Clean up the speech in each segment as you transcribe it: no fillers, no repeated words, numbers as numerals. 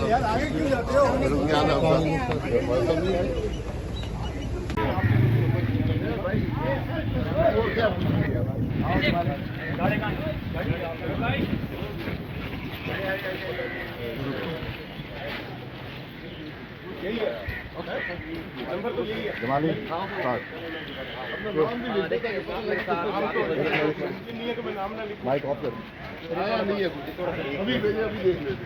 यार आगे क्यों जाते हो? यही है नंबर तो यही है जमाली माइक ऑफ कर नहीं है अभी भेजे अभी देख लेते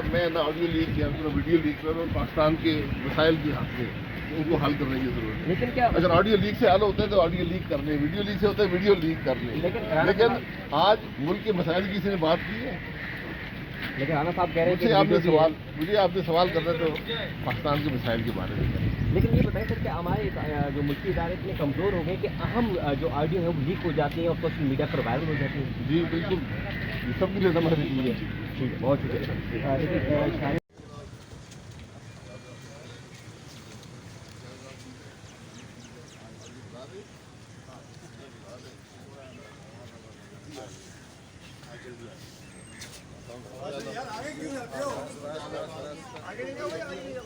मैं ना ऑडियो लीक किया वीडियो लीक कर और पाकिस्तान के मसाइल भी हाथ में उनको हल करने की जरूरत है। लेकिन क्या अगर ऑडियो लीक से हल होता है तो ऑडियो लीक करने, वीडियो लीक से होता है वीडियो लीक करने। लेकिन आज मुल्क के मसाइल की किसी ने बात की है? लेकिन राणा साहब कह रहे हैं कि आपने सवाल करना तो पाकिस्तान के मसाइल के बारे में। लेकिन ये बताइए सर कि हमारे जो मुल्की इदारे इतने कमज़ोर हो गए कि अहम जो ऑडियो है वो लीक हो जाती है और सोशल मीडिया पर वायरल हो जाती है। जी बिल्कुल, सबके लिए समझ रही है। ठीक है, बहुत शुक्रिया। यार आगे क्यों जाते हो? आगे नहीं जाओ, आगे नहीं जाओ।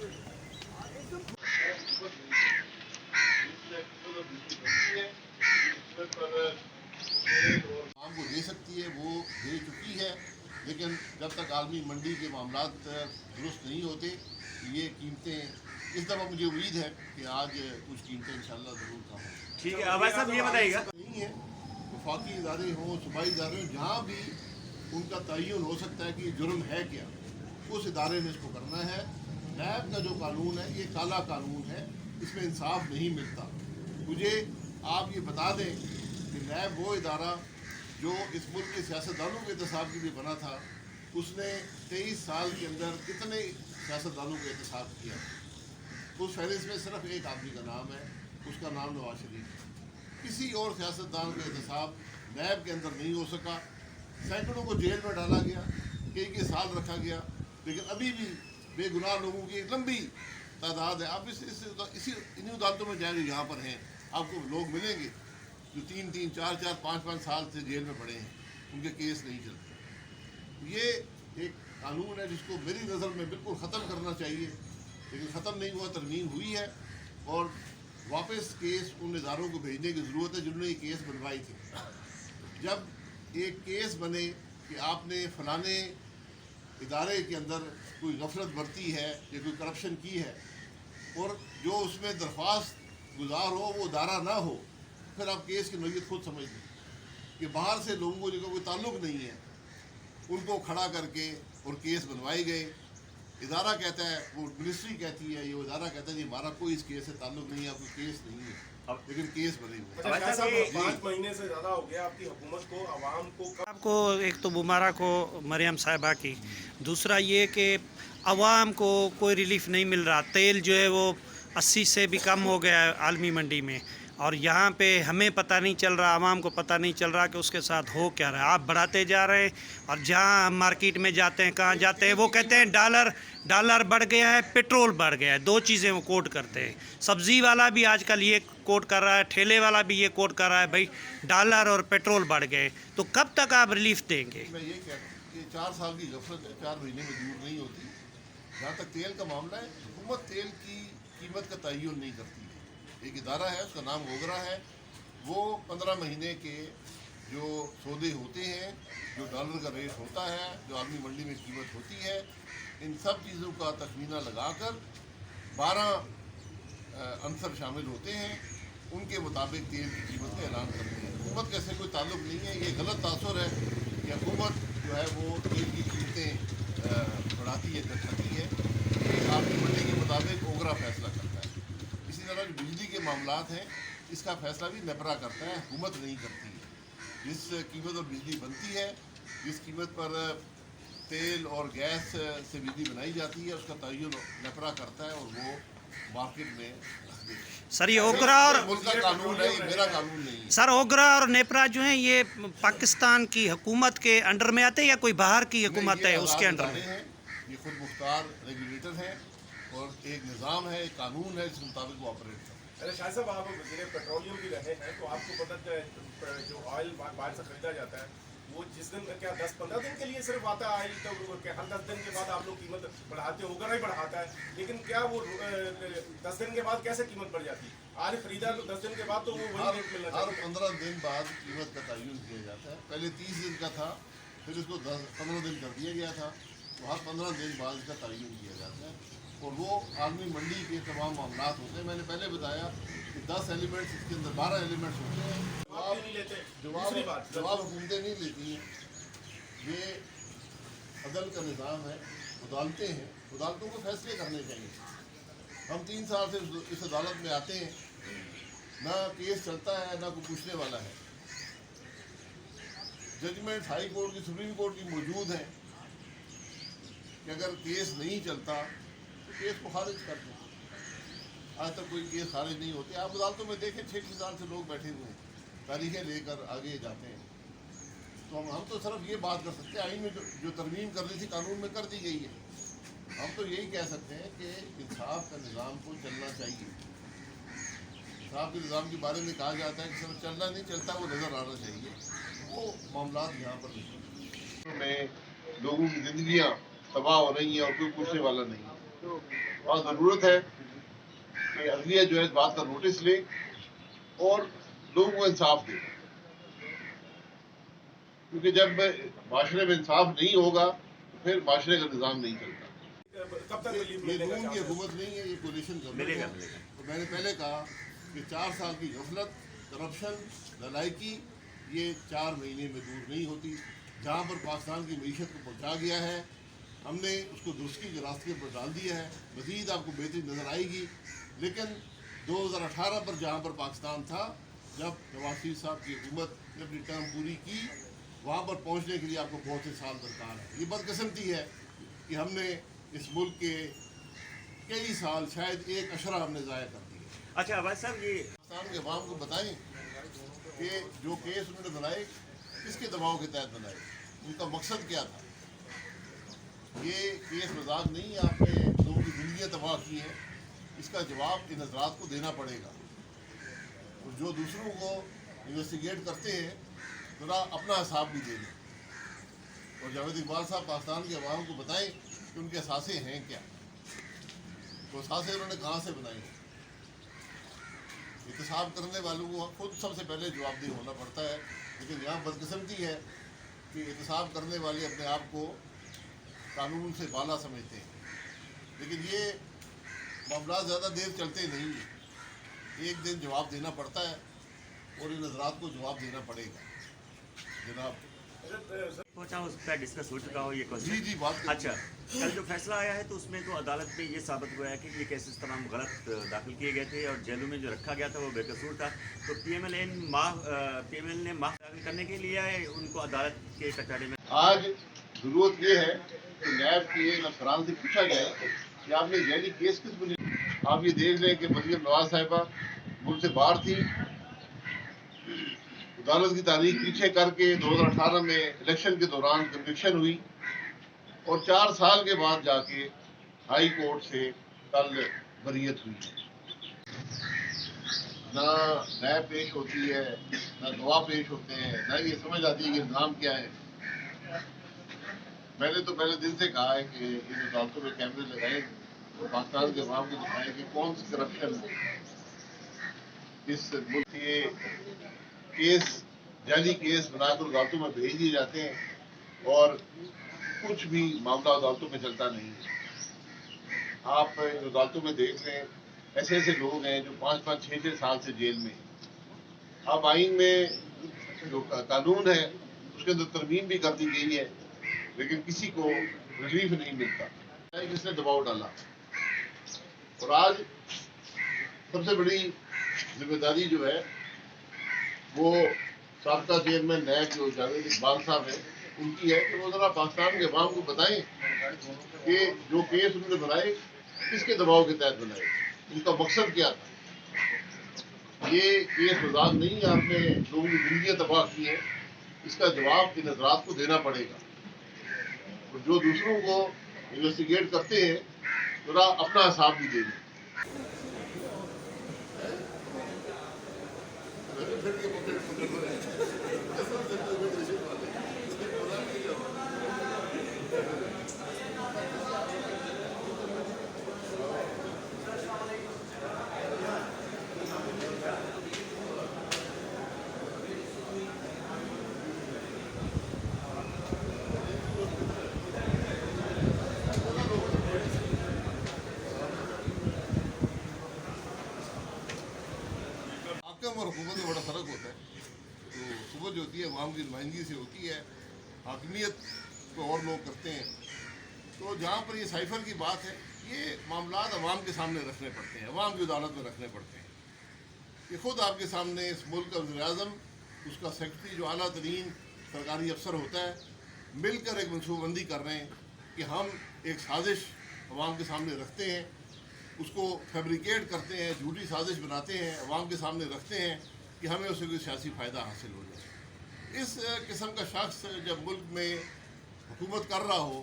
काम को दे सकती है वो दे चुकी है, लेकिन जब तक आलमी मंडी के मामला दुरुस्त नहीं होते ये कीमतें, इस दफ़ा मुझे उम्मीद है कि आज कुछ कीमतें इंशाल्लाह ज़रूर कम हों। ठीक है, अब साहब ये बताइएगा नहीं है वफाकी इदारे हों, सूबाई इदारे हों, जहाँ भी उनका तयन हो सकता है कि ये जुर्म है क्या, उस इदारे में इसको करना है। नैब का जो कानून है ये काला कानून है, इसमें इंसाफ नहीं मिलता। मुझे आप ये बता दें कि नैब वो इदारा जो इस मुल्क के सियासतदानों के एहतसाब के लिए बना था, उसने 23 साल के अंदर कितने सियासतदानों का एहतसाब किया? उस फहरिस्त में सिर्फ एक आदमी का नाम है, उसका नाम नवाज शरीफ है। किसी और सियासतदान का एहतसाब नैब के अंदर नहीं हो सका। सैकड़ों को जेल में डाला गया, कई साल रखा गया, लेकिन अभी भी बेगुनाह लोगों की एक लंबी तादाद है। आप इन्हीं अदालतों में जाएंगे, यहाँ पर हैं, आपको लोग मिलेंगे जो 3-3, 4-4, 5-5 साल से जेल में पड़े हैं, उनके केस नहीं चलते। ये एक कानून है जिसको मेरी नज़र में बिल्कुल ख़त्म करना चाहिए, लेकिन ख़त्म नहीं हुआ, तरमीम हुई है और वापस केस उन इदारों को भेजने की ज़रूरत है जिन्होंने ये केस बनवाई थी। जब एक केस बने कि आपने फलाने इदारे के अंदर कोई गफलत बरती है या कोई करप्शन की है और जो उसमें दरख्वास्त गुजार हो वो इदारा ना हो, फिर आप केस की नोयत खुद समझ लें कि बाहर से लोगों को जिनका कोई ताल्लुक़ नहीं है उनको खड़ा करके और केस बनवाए गए। इदारा कहता है, वो मिनिस्ट्री कहती है, ये इदारा कहता है जी हमारा कोई इस केस से ताल्लुक़ नहीं है, आपको केस नहीं है, लेकिन केस बने हुए। 5 महीने से ज़्यादा हो गया आपकी हुकूमत को, आवाम को। आपको एक तो मुबारक हो मरियम साहिबा की, दूसरा ये कि आवाम को कोई रिलीफ नहीं मिल रहा। तेल जो है वो 80 से भी कम हो गया है आलमी मंडी में, और यहाँ पे हमें पता नहीं चल रहा, आवाम को पता नहीं चल रहा कि उसके साथ हो क्या रहा है। आप बढ़ाते जा रहे हैं और जहाँ हम मार्केट में जाते हैं, कहाँ जाते हैं, वो कहते हैं डॉलर बढ़ गया है, पेट्रोल बढ़ गया है। दो चीज़ें वो कोट करते हैं। सब्ज़ी वाला भी आजकल ये कोट कर रहा है, ठेले वाला भी ये कोट कर रहा है, भाई डॉलर और पेट्रोल बढ़ गए। तो कब तक आप रिलीफ देंगे? मैं ये कहता हूँ कि 4 साल की गफलत है, 4 महीने में दूर नहीं होती। जहाँ तक तेल का मामला है, हुकूमत तेल की कीमत का तयन नहीं करती है। एक इदारा है, उसका नाम गोगरा है, वो 15 महीने के जो सौदे होते हैं, जो डॉलर का रेट होता है, जो आलमी मंडी में कीमत होती है, इन सब चीज़ों का तखमीना लगाकर 12 अंसर शामिल होते हैं, उनके मुताबिक तेल की कीमत का ऐलान करते हैं। हुकूमत का ऐसे कोई ताल्लुक़ नहीं है। ये गलत तासुर है कि हुकूमत जो है वो तेल की कीमतें बढ़ाती है, घटाती है। ये आलमी मंडी के मुताबिक ओगरा फैसला करता है। इसी तरह जो बिजली के मामलात हैं, इसका फैसला भी नेपरा करता है, हुकूमत नहीं करती है। जिस कीमत पर बिजली बनती है, जिस कीमत पर तेल और गैस से बिजली बनाई जाती है, उसका तयन नेपरा करता है और वो मार्केट में देखें। सर ये ओगरा और मुल्क का कानून है, ये मेरा कानून नहीं है। सर ओगरा और नेपरा जो हैं ये पाकिस्तान की हुकूमत के अंडर में आते हैं या कोई बाहर की हुकूमत है उसके अंडर में? ये खुद मुख्तार रेगुलेटर हैं और एक निज़ाम है, एक कानून है, इसके मुताबिक वो ऑपरेट करते हैं। अरे शाह साहब, आप वज़ीर पेट्रोलियम भी रहे हैं, तो आपको पता है जो ऑयल बाहर से खरीदा जाता है वो जिस दिन क्या 10-15 दिन के लिए सिर्फ आता है ऑयल, तो क्या हर 10 दिन के बाद आप लोग कीमत बढ़ाते हो? ओगरा ही बढ़ाता है, लेकिन क्या वो 10 दिन के बाद कैसे कीमत बढ़ जाती है? आज खरीदा तो 10 दिन के बाद तो वो वही रेट मिलना हर चाहिए। 15 दिन बाद कीमत का तयन किया जाता है। पहले 30 दिन का था, फिर इसको 15 दिन कर दिया गया था, तो हर 15 दिन बाद इसका तयन किया जाता है। और वो आलमी मंडी के तमाम मामलात होते हैं। मैंने पहले बताया कि 10 एलिमेंट्स, इसके अंदर 12 एलिमेंट्स होते हैं। आप नहीं लेते। दूसरी बात, जवाब हुकूमतें नहीं लेती हैं, ये अदल का निज़ाम है, अदालतें हैं, अदालतों को फैसले करने चाहिए। हम 3 साल से इस अदालत में आते हैं, ना केस चलता है, ना कोई पूछने वाला है। जजमेंट हाई कोर्ट की, सुप्रीम कोर्ट की मौजूद है कि अगर केस नहीं चलता तो केस को खारिज कर दें। आज तक कोई केस खारिज नहीं होते। आप अदालतों में देखें 6 साल से लोग बैठे हुए हैं, तारीखें लेकर आगे जाते हैं। तो हम तो सिर्फ ये बात कर सकते हैं, आइन में जो तरमीम करनी थी कानून में कर दी गई है। हम तो यही कह सकते हैं कि इंसाफ का निज़ाम को चलना चाहिए। इंसाफ के निज़ाम के बारे में कहा जाता है कि सिर्फ चलना नहीं, चलता वो नज़र आना चाहिए। वो मामला यहाँ पर नहीं में लोगों की ज़िंदगियाँ तबाह हो रही हैं और कोई पूछने वाला नहीं है। और ज़रूरत है कि अदलिया जो है इस बात का नोटिस ले और लोगों को इंसाफ दे, क्योंकि जब माशरे में इंसाफ नहीं होगा तो फिर माशरे का निज़ाम नहीं चलता। कब तक रिलीफ ये मिलेगा? नून की हुकूमत नहीं है, ये कोलिशन गवर्नमेंट है। तो मैंने पहले कहा कि 4 साल की गफलत, करप्शन, नलायकी ये 4 महीने में दूर नहीं होती। जहाँ पर पाकिस्तान की मीशत को पहुँचा गया है, हमने उसको दुरुस्ती के रास्ते पर डाल दिया है। मज़ीद आपको बेहतरी नज़र आएगी। लेकिन 2018 पर जहाँ पर पाकिस्तान था, जब नवाज शरीफ साहब की हुकूमत ने अपनी टर्म पूरी की, वहाँ पर पहुँचने के लिए आपको बहुत से साल दरकार है। ये बदकिस्मती है कि हमने इस मुल्क के कई साल, शायद 1 अशरा हमने ज़ाया कर दिए। अच्छा अवैध साहब, ये पाकिस्तान के अवाम को बताएं कि जो केस उन्होंने बनाए किसके दबाव के तहत बनाए, उनका मकसद क्या था। ये केस मजाक नहीं, आपने लोगों की ज़िंदगियाँ तबाह की हैं, इसका जवाब इन हज़रात को देना पड़ेगा। और जो दूसरों को इन्वेस्टिगेट करते हैं ज़रा अपना हिसाब भी दे दें। और जावेद इकबाल साहब पाकिस्तान के अवाम को बताएं कि उनके असासे हैं क्या, तो असासे उन्होंने कहाँ से बनाए। एहतसाब करने वालों को खुद सबसे पहले जवाबदेह होना पड़ता है। लेकिन यहाँ बदकिस्मती है कि एहतसाब करने वाले अपने आप को कानून से बाला समझते हैं। लेकिन ये मामला ज़्यादा देर चलते नहीं हैं। एक दिन जवाब देना पड़ता है और इन हज़रात को जवाब देना पड़ेगा। जनाब पहुंचा उस पर डिस्कस हो चुका हो ये जी क्वेश्चन? जी बात करें। अच्छा, कल जो फैसला आया है तो उसमें तो अदालत में ये साबित हुआ है कि ये केसेस तमाम गलत दाखिल किए गए थे और जेलों में जो रखा गया था वो बेकसूर था। तो पीएमएल ने माफ दाखिल करने के लिए आए उनको अदालत के कटहरे में। आज ज़रूरत ये है कि नैब के अफसरान से पूछा जाए कि आपने जैली केस किस बुनियाद। आप ये देख लें कि मरीम नवाज साहिबा मुल्क से बाहर थी, अदालत की तारीख पीछे करके 2018 में इलेक्शन के दौरान कन्विक्शन हुई और 4 साल के बाद जाके हाई कोर्ट से कल बरीयत हुई। ना नैब पेश होती है, ना गवाह पेश होते हैं, ना ये समझ आती है कि नाम क्या है। मैंने तो पहले दिन से कहा है कि इन अदालतों में कैमरे लगाए और पाकिस्तान के अवाम को दिखाएं कि कौन सी करप्शन इस मुल्क के केस, जाली केस बनाकर अदालतों में भेज दिए जाते हैं और कुछ भी मामला अदालतों में चलता नहीं है। आप इन अदालतों में देख लें, ऐसे ऐसे लोग हैं जो 5-5, 6-6 साल से जेल में हैं। अब आइन में जो कानून है उसके अंदर तरमीम भी कर दी गई है, लेकिन किसी को रिलीफ नहीं मिलता। किसने दबाव डाला। और आज सबसे बड़ी जिम्मेदारी जो है वो साबका चेयरमैन नैब जो जावेद इकबाल साहब है उनकी है कि वो ज़रा पाकिस्तान के अवाम को बताएं कि जो केस उन्होंने बनाए किसके दबाव के तहत बनाए, उनका मकसद क्या था। یہ کیس مزاج نہیں، آپ نے لوگوں کی زندگیاں تباہ کی ہیں، اس کا جواب ان حضرات کو دینا پڑے گا. اور جو دوسروں کو انویسٹیگیٹ کرتے ہیں ذرا اپنا حساب بھی دے دیں. حاکم اور حکومت میں بڑا فرق ہوتا ہے. تو حکومت جو ہوتی ہے عوام کی نمائندگی سے ہوتی ہے، حاکمیت کو اور لوگ کرتے ہیں. تو جہاں پر یہ سائفر کی بات ہے، یہ معاملات عوام کے سامنے رکھنے پڑتے ہیں، عوام کی عدالت میں رکھنے پڑتے ہیں. یہ خود آپ کے سامنے اس ملک کا وزیر اعظم، اس کا سیکرٹری جو اعلیٰ ترین سرکاری افسر ہوتا ہے، مل کر ایک منصوبہ بندی کر رہے ہیں کہ ہم ایک سازش عوام کے سامنے رکھتے ہیں، اس کو فیبریکیٹ کرتے ہیں، جھوٹی سازش بناتے ہیں، عوام کے سامنے رکھتے ہیں کہ ہمیں اسے کوئی سیاسی فائدہ حاصل ہو جائے. اس قسم کا شخص جب ملک میں حکومت کر رہا ہو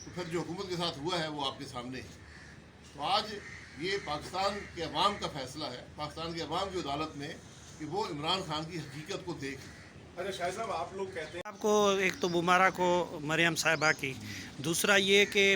تو پھر جو حکومت کے ساتھ ہوا ہے وہ آپ کے سامنے ہے. تو آج یہ پاکستان کے عوام کا فیصلہ ہے، پاکستان کے عوام کی عدالت میں، کہ وہ عمران خان کی حقیقت کو دیکھ. اچھا شاہد صاحب، آپ لوگ کہتے ہیں آپ کو ایک تو مبارک ہو مریم صاحبہ کی، دوسرا یہ کہ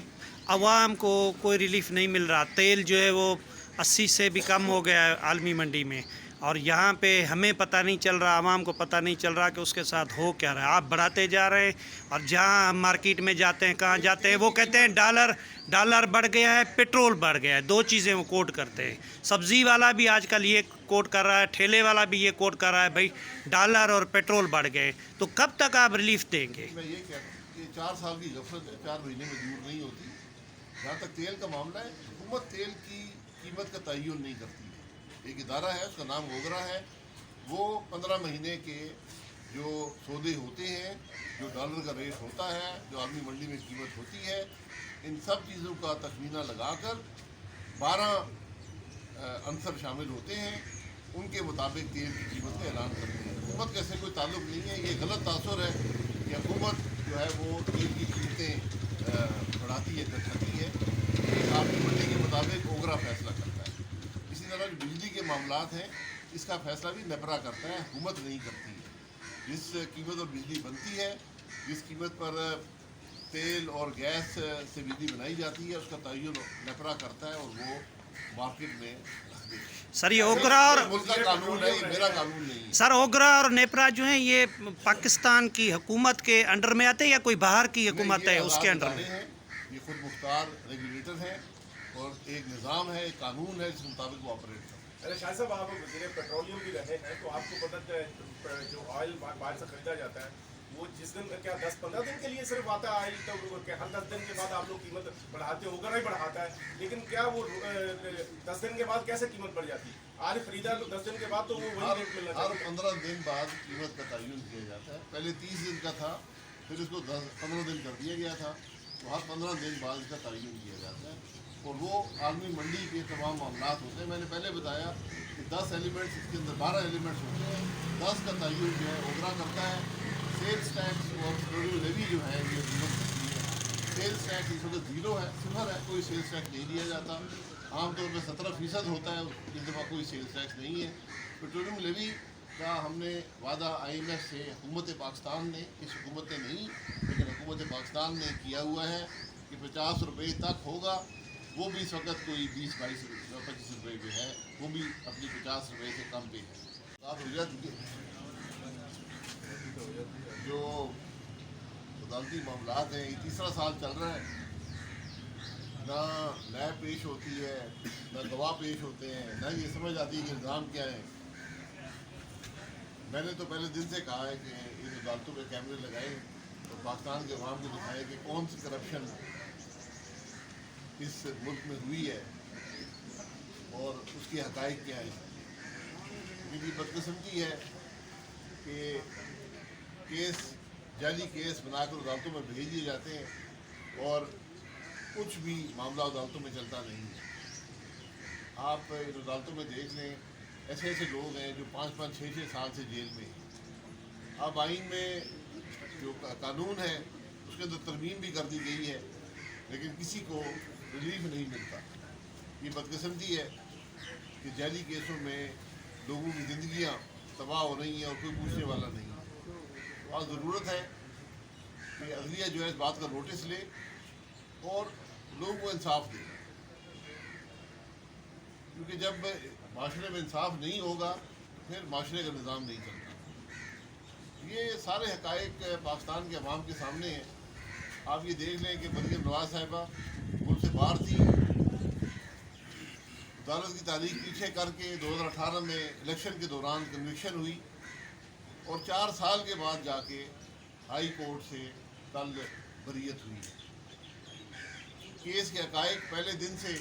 عوام کو کوئی ریلیف نہیں مل رہا. تیل جو ہے وہ 80 سے بھی کم ہو گیا ہے عالمی منڈی میں، اور یہاں پہ ہمیں پتہ نہیں چل رہا، عوام کو پتہ نہیں چل رہا کہ اس کے ساتھ ہو کیا رہا ہے. آپ بڑھاتے جا رہے ہیں، اور جہاں ہم مارکیٹ میں جاتے ہیں، کہاں جاتے ہیں، وہ کہتے ہیں ڈالر بڑھ گیا ہے، پیٹرول بڑھ گیا ہے. دو چیزیں وہ کوٹ کرتے ہیں. سبزی والا بھی آج کل یہ کوٹ کر رہا ہے، ٹھیلے والا بھی یہ کوٹ کر رہا ہے، بھائی ڈالر اور پیٹرول بڑھ گئے. تو کب تک آپ ریلیف دیں گے؟ میں یہ کہتا ہوں کہ 4 سال کی غفلت ہے، 4 مہینے میں دور نہیں ہوتی. جہاں تک تیل کا معاملہ ہے، حکومت تیل کی قیمت کا تعین نہیں کرتی ہے. ایک ادارہ ہے، اس کا نام اوگرا ہے، وہ 15 مہینے کے جو سودے ہوتے ہیں، جو ڈالر کا ریٹ ہوتا ہے، جو عالمی منڈی میں قیمت ہوتی ہے، ان سب چیزوں کا تخمینہ لگا کر 12 عنصر شامل ہوتے ہیں، ان کے مطابق تیل کی قیمت کا اعلان کرتے ہیں. حکومت کا سے کوئی تعلق نہیں ہے. یہ غلط تاثر ہے کہ حکومت جو ہے وہ تیل کی قیمتیں بڑھاتی ہے، گھٹاتی ہے. یہ عالمی منڈی کے مطابق اوگرا فیصلہ کرتا ہے. اسی طرح جو بجلی کے معاملات ہیں، اس کا فیصلہ بھی نیپرا کرتا ہے، حکومت نہیں کرتی ہے. جس قیمت پر بجلی بنتی ہے، جس قیمت پر تیل اور گیس سے بجلی بنائی جاتی ہے، اس کا تعین نیپرا کرتا ہے اور وہ مارکیٹ میں رکھ دیتا ہے. سر یہ اوگرا اور ملک کا قانون ہے، یہ میرا قانون نہیں ہے. سر اوگرا اور نیپرا جو ہیں یہ پاکستان کی حکومت کے انڈر میں آتے ہیں یا کوئی باہر کی حکومت ہے اس کے انڈر میں؟ یہ خود مختار ریگولیٹر ہیں اور ایک نظام ہے، ایک قانون ہے، جس کے مطابق وہ آپریٹ کرتے ہیں. اچھا شاہد صاحب، آپ وزیر پیٹرولیم بھی رہے ہیں، تو آپ کو پتہ جو آئل باہر سے خریدا جاتا ہے وہ جس دن کیا 10-15 دن کے لیے صرف آتا ہے آئل، تو ہر 10 دن کے بعد آپ لوگ قیمت بڑھاتے ہو، اوگرا ہی بڑھاتا ہے. لیکن کیا وہ 10 دن کے بعد کیسے قیمت بڑھ جاتی ہے؟ آج خریدا تو 10 دن کے بعد تو وہ وہی ریٹ ملنا ہر چاہیے. 15 دن بعد قیمت کا تعین کیا جاتا ہے. پہلے 30 دن کا تھا، پھر اس کو 15 دن کر دیا گیا تھا. تو ہر 15 دن بعد اس کا تعین کیا جاتا ہے، اور وہ عالمی منڈی کے تمام معاملات ہوتے ہیں. میں نے پہلے بتایا کہ 10 ایلیمنٹس، اس کے اندر 12 ایلیمنٹس ہوتے ہیں. 10 کا تعین جو ہے اوگرا کرتا ہے. سیلز ٹیکس اور پیٹرولیم لیوی جو ہے یہ حکومت کرتی ہے. سیلز ٹیکس اس وقت 0 ہے، 0 ہے، کوئی سیلز ٹیکس نہیں دیا جاتا. عام طور پہ 17% ہوتا ہے، اس دفعہ کوئی سیلز ٹیکس نہیں ہے. پیٹرولیم لیوی کا ہم نے وعدہ IMF سے حکومت پاکستان نے، اس حکومت نے نہیں لیکن حکومت پاکستان نے کیا ہوا ہے کہ 50 روپے تک ہوگا. وہ بھی اس وقت کوئی 20-22 25 روپے پہ ہے، وہ بھی اپنی 50 روپے سے کم پہ ہے. آپ جو عدالتی معاملات ہیں، یہ تیسرا سال چل رہا ہے. نہ نیب پیش ہوتی ہے، نہ گواہ پیش ہوتے ہیں، نہ یہ سمجھ آتی ہے کہ الزام کیا ہے. میں نے تو پہلے دن سے کہا ہے کہ ان عدالتوں پہ کیمرے لگائے اور پاکستان کے عوام کو دکھائے کہ کون سی کرپشن اس ملک میں ہوئی ہے اور اس کی حقائق کیا ہے. میری بدقسمتی ہے کہ جعلی کیس بنا کر عدالتوں میں بھیج دیے جاتے ہیں اور کچھ بھی معاملہ عدالتوں میں چلتا نہیں ہے. آپ ان عدالتوں میں دیکھ لیں ऐसे ऐसे लोग हैं जो 5-5, 6-6 साल से जेल में हैं। अब आइन में जो कानून है उसके अंदर तरमीम भी कर दी गई है, लेकिन किसी को रिलीफ नहीं मिलता। ये बदकिस्मती है कि जैली केसों में लोगों की ज़िंदगियाँ तबाह हो रही हैं और कोई पूछने वाला नहीं है। और ज़रूरत है कि अदलिया जो है इस बात का नोटिस ले और लोगों को इंसाफ दे, क्योंकि जब माशरे में इंसाफ नहीं होगा फिर माशरे का निज़ाम नहीं चलता। ये सारे हक़ाइक़ पाकिस्तान के अवाम के सामने हैं। आप ये देख लें कि मरियम नवाज़ साहिबा मुल्क से बाहर थी, अदालत की तारीख पीछे करके 2018 में इलेक्शन के दौरान कन्विक्शन हुई और 4 साल के बाद जाके हाई कोर्ट से कल बरीयत हुई है। केस के हक़ाइक़ पहले दिन से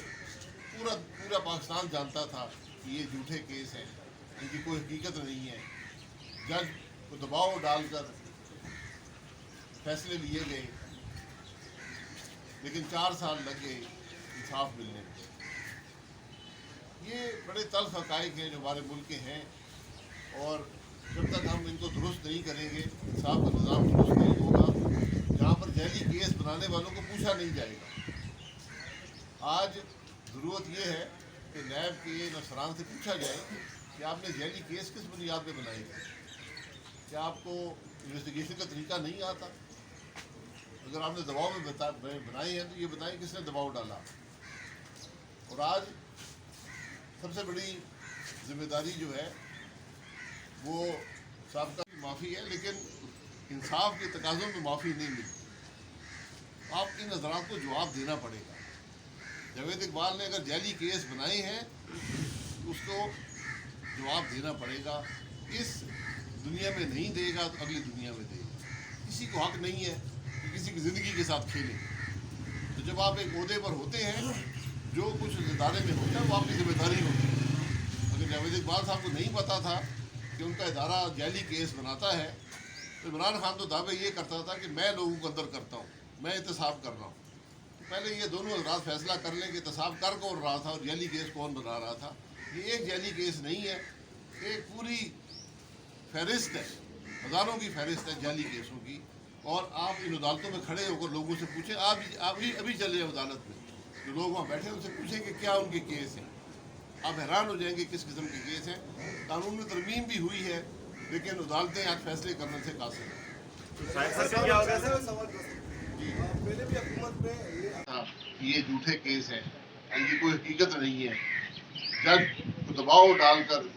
पूरा पाकिस्तान जानता था कि ये झूठे केस हैं, इनकी कोई हकीकत नहीं है। जज को दबाव डालकर फैसले लिए गए, लेकिन 4 साल लग गए इंसाफ मिलने में। ये बड़े तल्ख़ हक़ाइक़ हैं जो हमारे मुल्क के हैं, और जब तक हम इनको दुरुस्त नहीं करेंगे, इंसाफ का निज़ाम दुरुस्त नहीं होगा, जहाँ पर जैली केस बनाने वालों को पूछा नहीं जाएगा। आज ज़रूरत ये है कि नैब के अफसरान से पूछा जाए कि आपने जैली केस किस बुनियाद पर बनाए हैं? क्या आपको इन्वेस्टिगेशन का तरीका नहीं आता? अगर आपने दबाव में बनाए हैं तो ये बताएं किसने दबाव डाला। और आज सबसे बड़ी जिम्मेदारी जो है वो साबका की माफ़ी है, लेकिन इंसाफ के तकाज़ों में माफ़ी नहीं मिलती। आप इन हज़रात को जवाब देना पड़ेगा। जावेद इकबाल ने अगर जैली केस बनाए हैं तो उसको जवाब देना पड़ेगा। इस दुनिया में नहीं देगा तो अगली दुनिया में देगा। किसी को हक़ नहीं है कि किसी की ज़िंदगी के साथ खेलें। तो जब आप एक ओहदे पर होते हैं, जो कुछ इदारे में होता है वो आपकी ज़िम्मेदारी होती है। अगर जावेद इकबाल साहब को नहीं पता था कि उनका इदारा जैली केस बनाता है, तो इमरान खान तो दावे ये करता था कि मैं लोगों को अंदर करता हूँ, मैं एहतसाब कर रहा हूँ। तो पहले ये दोनों हज़रात फैसला कर लें कि एहतसाब कर कौन रहा था और जैली केस कौन बना रहा था। ये एक जैली केस नहीं है, एक पूरी फहरिस्त है, हज़ारों की फहरिस्त है जैली केसों की। और आप इन अदालतों में खड़े होकर लोगों से पूछें, आप अभी चले जाए अदालत में, जो लोग वहाँ बैठे उनसे पूछें कि क्या उनके केस हैं। आप हैरान हो जाएंगे किस किस्म के केस हैं। कानून में तरमीम भी हुई है, लेकिन अदालतें आज फैसले करने से कासिर हैं। पहले भी हुकूमत में ये झूठे केस हैं, इनकी कोई हकीकत नहीं है। जज को दबाव डालकर